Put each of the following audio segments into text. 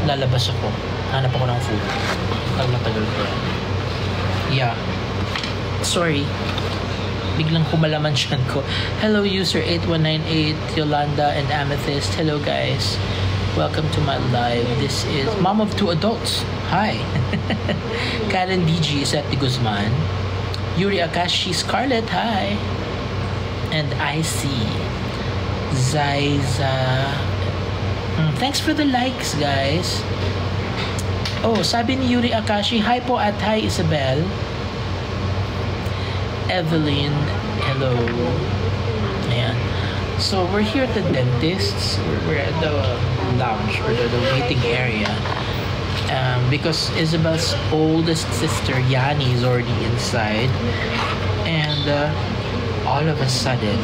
lalabas ako. Hanap ako ng food. Pag matagal ko. Yeah. Sorry. Biglang kumalaman siyan ko. Hello, user 8198, Yolanda and Amethyst. Hello, guys. Welcome to my live. This is Mom of Two Adults. Hi. Karen DG is at the Guzman. Yuri Akashi Scarlett. Hi. And I see Zaiza. Thanks for the likes, guys. Oh, sabi ni Yuri Akashi, hi po at hi Isabel. Evelyn, hello. Ayan. So, we're here at the dentist's. We're at the lounge or the waiting area. Because Isabel's oldest sister, Yani, is already inside. And all of a sudden,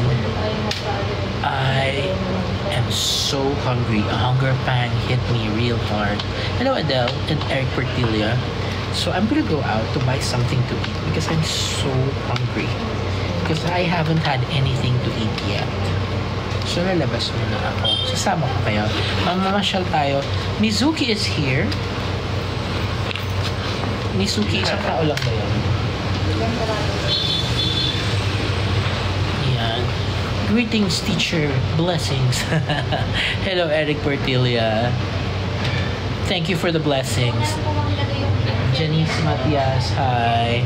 I am so hungry. A hunger pang hit me real hard. Hello, Adele and Eric Portilla. So I'm gonna go out to buy something to eat because I'm so hungry. Because I haven't had anything to eat yet. So lalabas muna ako. Sasama ko kayo. Mamamasyal tayo. Mizuki is here. Mizuki, isang tao lang ba yun? Yan. Greetings, teacher. Blessings. Hello, Eric Portilla. Thank you for the blessings. Janice Matias, hi.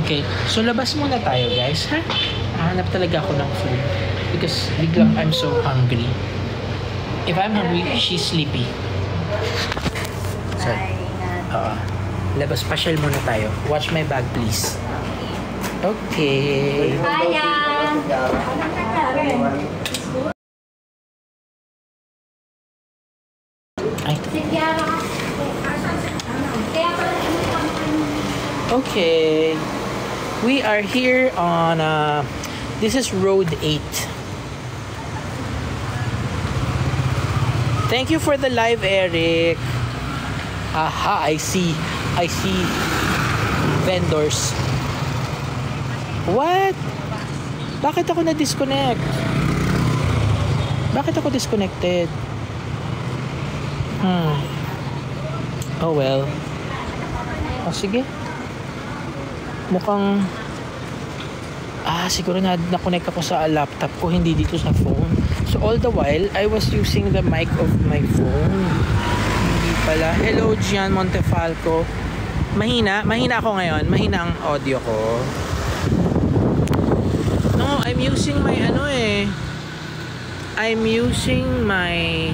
Okay, so labas muna tayo, guys, ha? Hanap talaga ako ng food because biglang I'm so hungry. If I'm hungry, she's sleepy. So, labas, pasyal muna tayo. Watch my bag, please. Okay. Kaya. Okay. We are here on this is Road 8. Thank you for the live, Eric. Aha, I see vendors. What? Bakit ako na-disconnect? Bakit ako disconnected? Oh well. Oh, sige. Mukhang siguro na-connect ako sa laptop ko, hindi dito sa phone. So all the while, I was using the mic of my phone. Hindi pala. Hello, Gian Montefalco. Mahina ako ngayon. Mahina ang audio ko. No, I'm using my I'm using my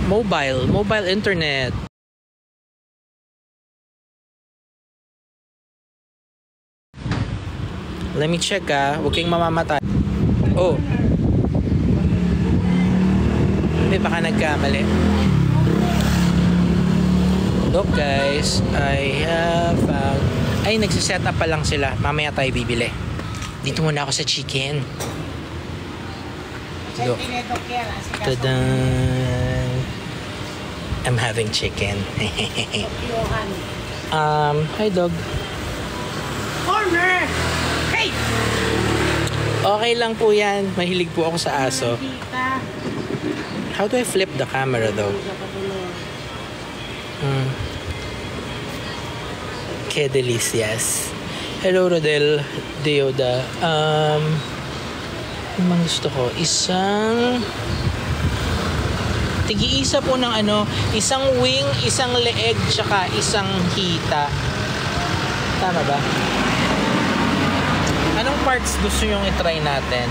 mobile internet. Let me check, huwag kayong mamamatay. Oh. Hindi, baka nagkamali. Look, guys, I have ay, nagsiset up pa lang sila. Mamaya tayo bibili. Dito muna ako sa chicken. Look. Tada! I'm having chicken. Hi, dog. Corner! Hey! Okay lang po yan. Mahilig po ako sa aso. How do I flip the camera though? Que delicious. Hello, Rodel Deoda. Yung mga gusto ko, tigi-isa po ng isang wing, isang leeg, tsaka isang hita. Tama ba? Anong parts gusto nyong itry natin?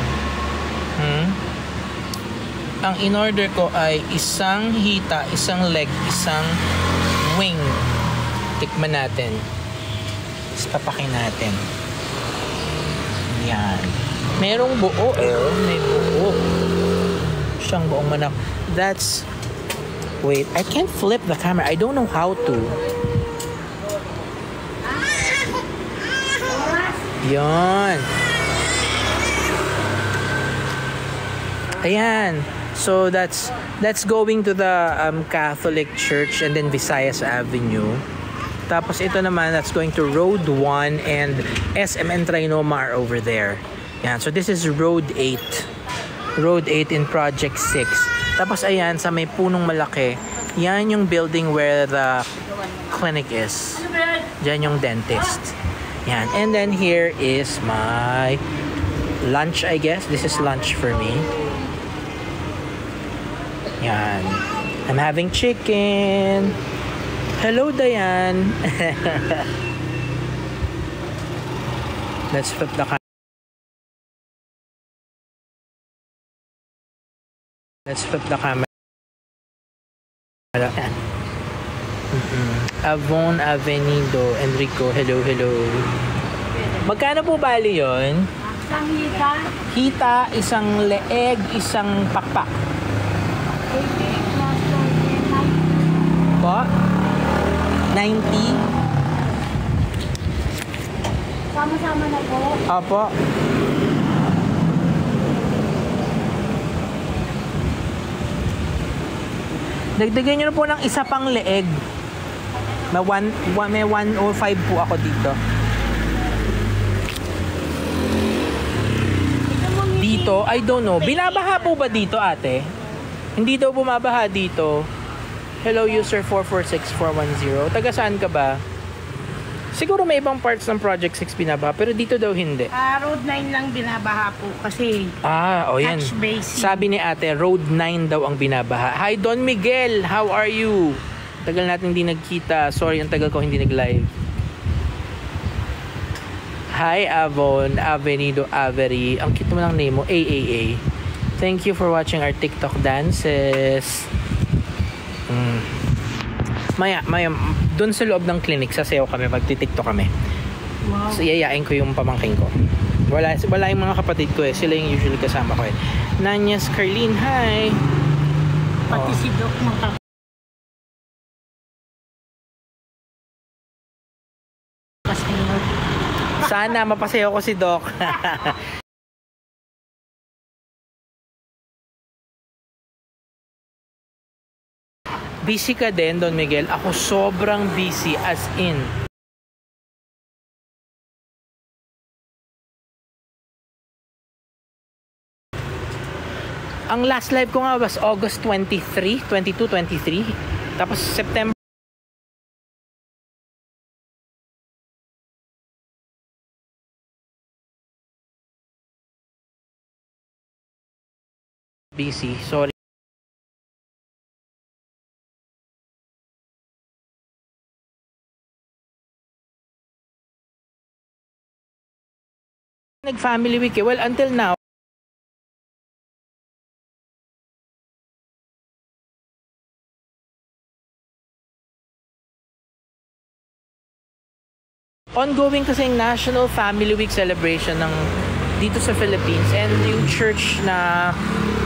Ang in-order ko ay isang hita, isang leg, isang wing. Tikman natin. Tapakin natin. Yan. Merong buo, may buo. Siyang buong manok. That's... Wait, I can't flip the camera. I don't know how to. Yan. Ayan. So that's going to the Catholic Church and then Visayas Avenue. Tapos ito naman, that's going to Road 1 and SM and Trinoma are over there. Yan. So this is Road 8. Road 8 in Project 6. Tapos ayan, sa may punong malaki, yan yung building where the clinic is. Diyan yung dentist. Yan. And then here is my lunch, I guess. This is lunch for me. Yan. I'm having chicken. Hello, Diane. Let's flip the camera. Let's flip the camera. Avon Avenido. Enrico, hello, hello. Magkano po bali yun? Isang hita. Hita, isang leeg, isang pakpak. Po? 90? Sama-sama na po. Opo. Dagdagan nyo na po ng isa pang leeg. May 105 po ako dito. Dito, I don't know. Binabaha po ba dito, ate? Hindi daw bumabaha dito. Hello, user 446410. Taga saan ka ba? Siguro may ibang parts ng Project 6 binabaha, pero dito daw hindi. Road 9 lang binabaha po kasi O yan. touch base. Sabi ni ate, Road 9 daw ang binabaha. Hi, Don Miguel! How are you? Tagal natin hindi nagkita. Sorry, ang tagal ko hindi nag-live. Hi, Avon, Avenido, Avery. Ang cute mo ng name mo, AAA. Thank you for watching our TikTok dances. Maya, dun sa loob ng clinic, sasayaw kami, magti-TikTok kami. Wow. So, yayain ko yung pamangking ko. Wala yung mga kapatid ko eh. Sila yung usually kasama ko eh. Nanyas, Carlene, hi! Pati si Doc Sana mapasayaw ko si Doc. Busy ka din, Don Miguel. Ako sobrang busy, as in. Ang last live ko nga was August 22, 23. Tapos September. Busy, sorry. Nag-family week eh. Well, until now, ongoing kasi yung National Family Week celebration ng dito sa Philippines, and yung church na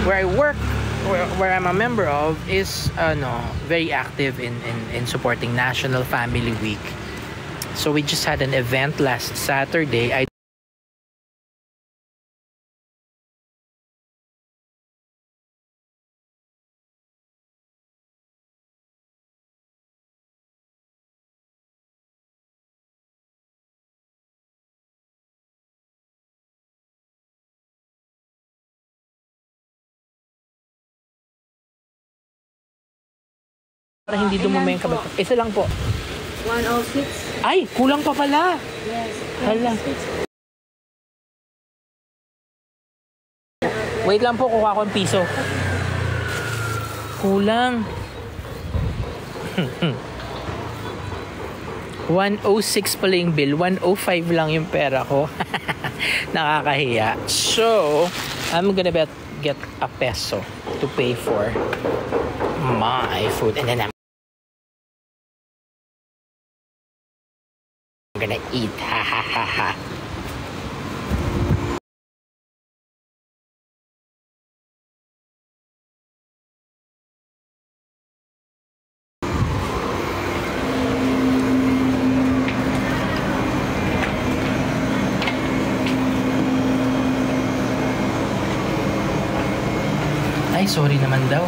where I work, where I'm a member of, is very active in supporting National Family Week. So we just had an event last Saturday. Para hindi dumumi yung kabat. Isa lang po. 106. Ay, kulang pa pala. Yes. Hala. Wait lang po, kuha ko ng piso. Kulang. 106 pala yung bill. 105 lang yung pera ko. Nakakahiya. So, I'm gonna get a peso to pay for my food. And then I'm gonna eat. Ha ha ha ha. Ay, sorry naman daw.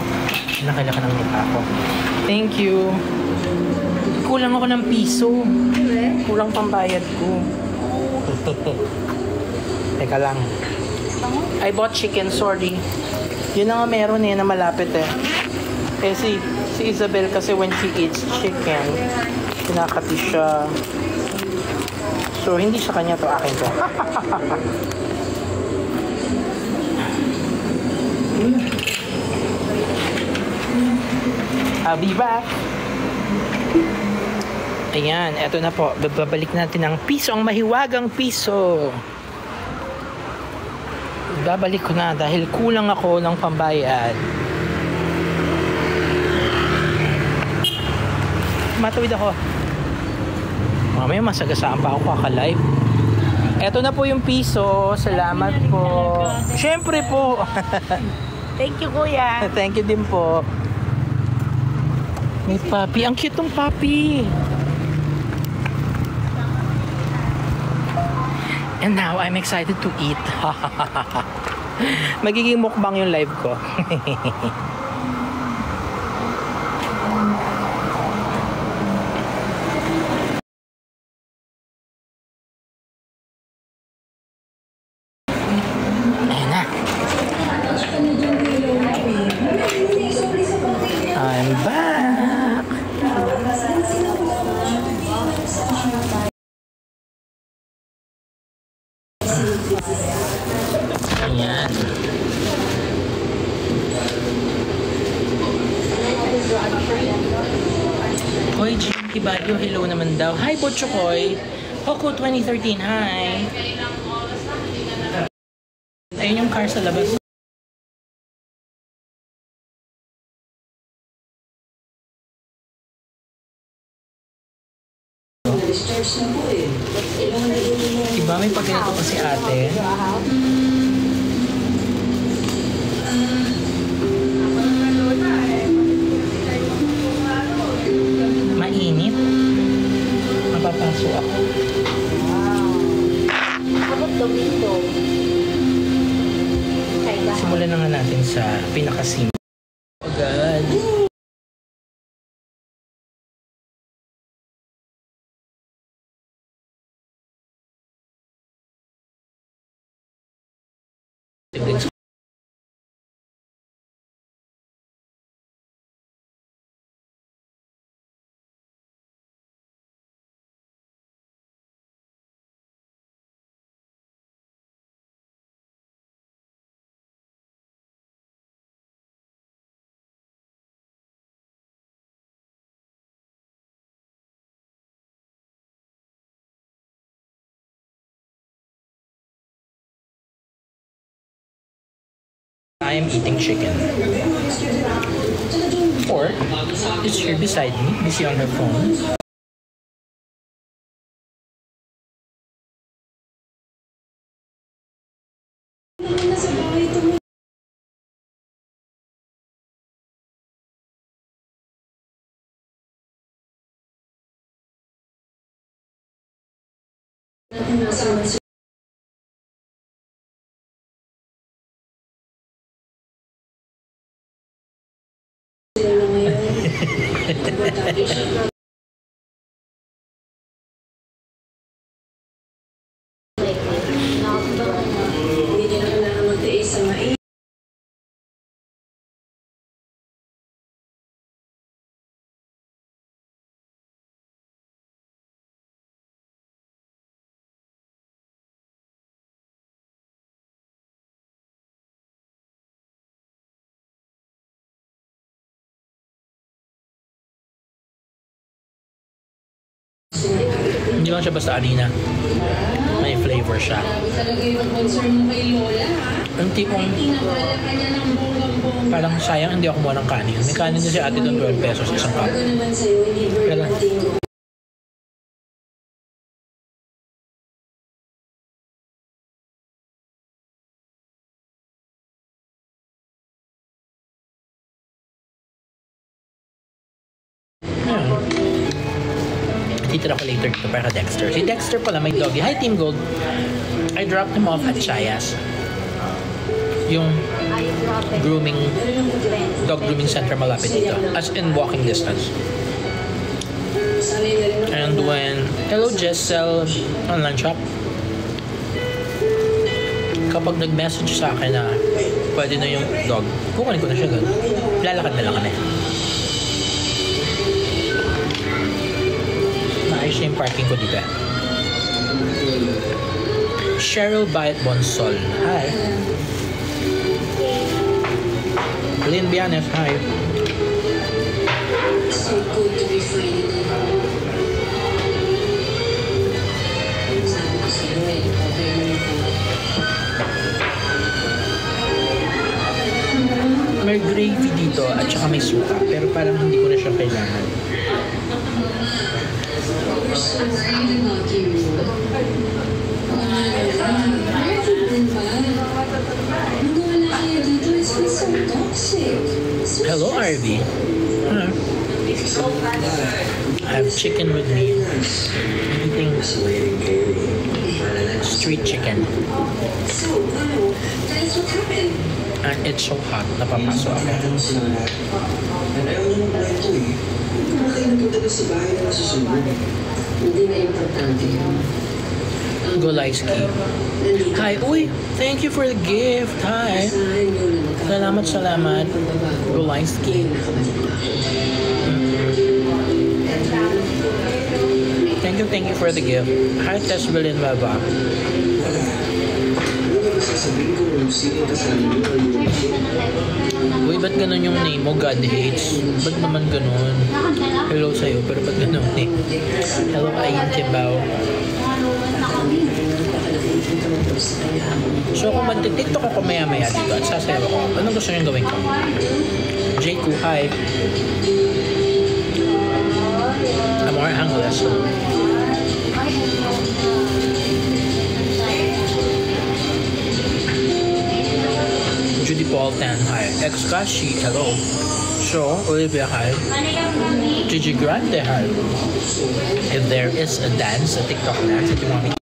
Nakilaka ng mukha ko. Thank you. Kulang ako ng piso. Kulang pambayad ko. Teka lang. I bought chicken, sorry. Yun na nga meron na malapit eh. Eh si Isabel kasi when she eats chicken, kinakati siya. So, hindi sa kanya to, akin to. I'll be back. Ayan, eto na po. Babalik natin ang piso, ang mahiwagang piso. Babalik ko na dahil kulang ako ng pambayad. Matawid ako. Mamaya masagasaan pa ako kaka-live. Eto na po yung piso. Salamat po. Siyempre po. Thank you, kuya. Thank you din po. May puppy. Ang cute ng puppy. And now, I'm excited to eat. Magiging mukbang yung live ko. Ayan na. I'm back. Ayan. Koy, Jimmy Baguio, hello naman daw. Hi, Butchokoy. Poco 2013, hi. Ayun yung car sa labas. Diba may pagganito pa si ate? Mainit. Mapapaso ako. Simulan na nga natin sa pinakasimple. Agad. I am eating chicken. Or is here beside me, busy on her phone. Hindi lang siya basta arena. May flavor siya. Ang tipong parang sayang hindi ako kumuha ng kanin. May kanin na si ate doon 12 pesos isang cup. Pero titira ko later dito para Dexter. Si Dexter pala may doggy. Hi, Team Gold. I dropped him off at Chayas. Yung dog grooming center malapit dito. As in walking distance. And hello Jessel, online shop. kapag nag-message sa akin na pwede na yung dog, kukunin ko na siya doon. Lalakad na lang kami. Maayos na yung parking ko dito. Cheryl Bayet Bonsol. Hi. Lynn Bianes. Hi. So good to be free. May gravy dito at saka may suka, pero parang hindi ko na siya kailangan. Hello, Arby. Huh? I have chicken with me. I'm eating street chicken. And it's so hot. Napapaso ako. Golayski. Hi. Uy, thank you for the gift. Hi. Salamat. Golayski. Thank you for the gift. Hi, Tess Berlin Baba. Uy, ba't ganun yung name mo? God hates. Ba't naman ganun? Hello sa'yo, pero ba't ganun name? Hello, Ayin Kimbao. So, kung mag-tiktok ako maya-maya dito at sasayaw ako, anong gusto niyong gawin ko? Jayku, hi. Amor Angeles. Judy Paul Tan, hi. Ex-Kashi, hello. So, Olivia, hi. Gigi Grande, hi. If there is a dance, a TikTok dance that you want me to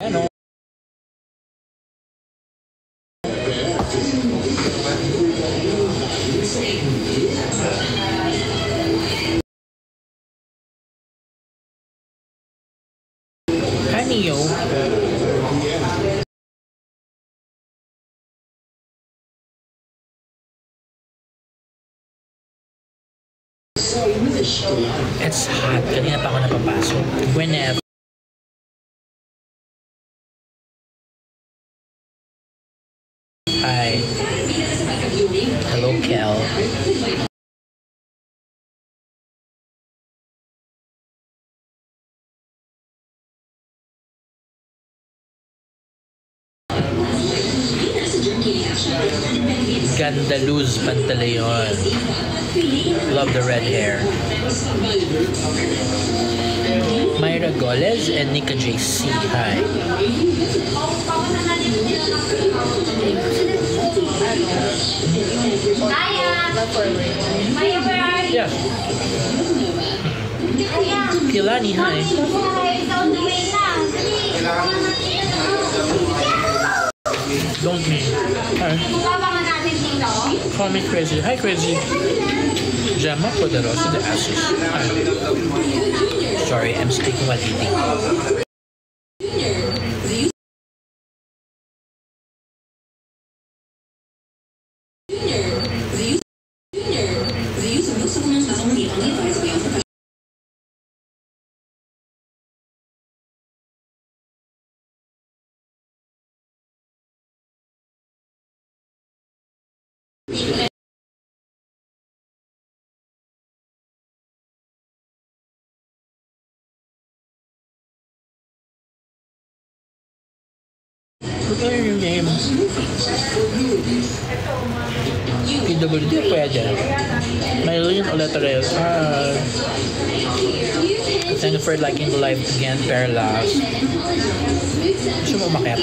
ano? Neo. It's hot. Kanina pa ako napapasok. Whenever. Hi. Hello, Kel. Gandaluz Pantaleon. Love the red hair. Myra Goles and Nika JC. Hi. Yeah. Kilani, hi. Don't me. Hi. Call me Crazy. Hi, Crazy. Gemma Poderosa de Asus. Hi. Sorry, I'm speaking while eating. What are your names? PWD pwede. Maylene Oletarel. Thank you for liking the live again, Perlas. Gusto mo umakit?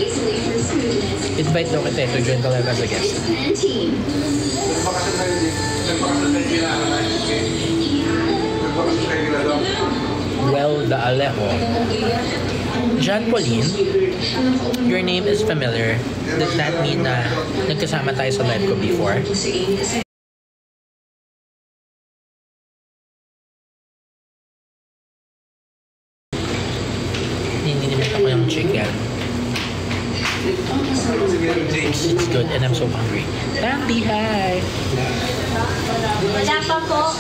Invite daw kita to join the live as a guest. Well, the Alejo. Jean Pauline, your name is familiar. Does that mean na nagkasama tayo sa live ko before? po.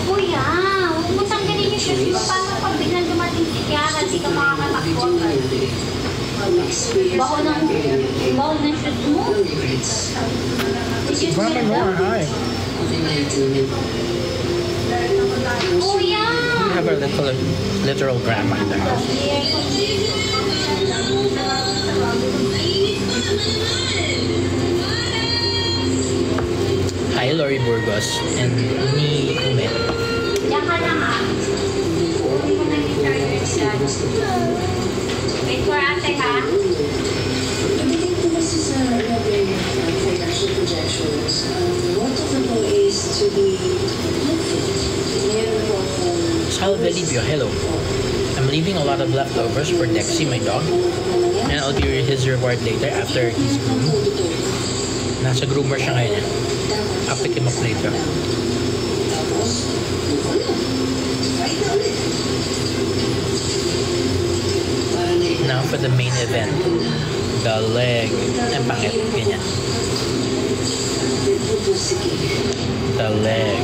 Kuya, huwag mo tanggalin yung shoes mo. Paano pag biglang dumating si Kiara, di ka makakatakbo? Baho ng shoes mo. Shoes mo daw. Kuya! We have our literal grandma in the house. Hi, Lori Burgos and ni Umet. Diyan ka na nga. Wait for ate ha. Everything po kasi sa financial projections, one of them po is to be Salve Livio, hello. I'm leaving a lot of leftovers for Dexy, my dog. And I'll be his reward later after he's groomed. Nasa groomer siya ngayon. I'll pick him up later. Now for the main event. The leg. Ang pangit. Ganyan. The leg.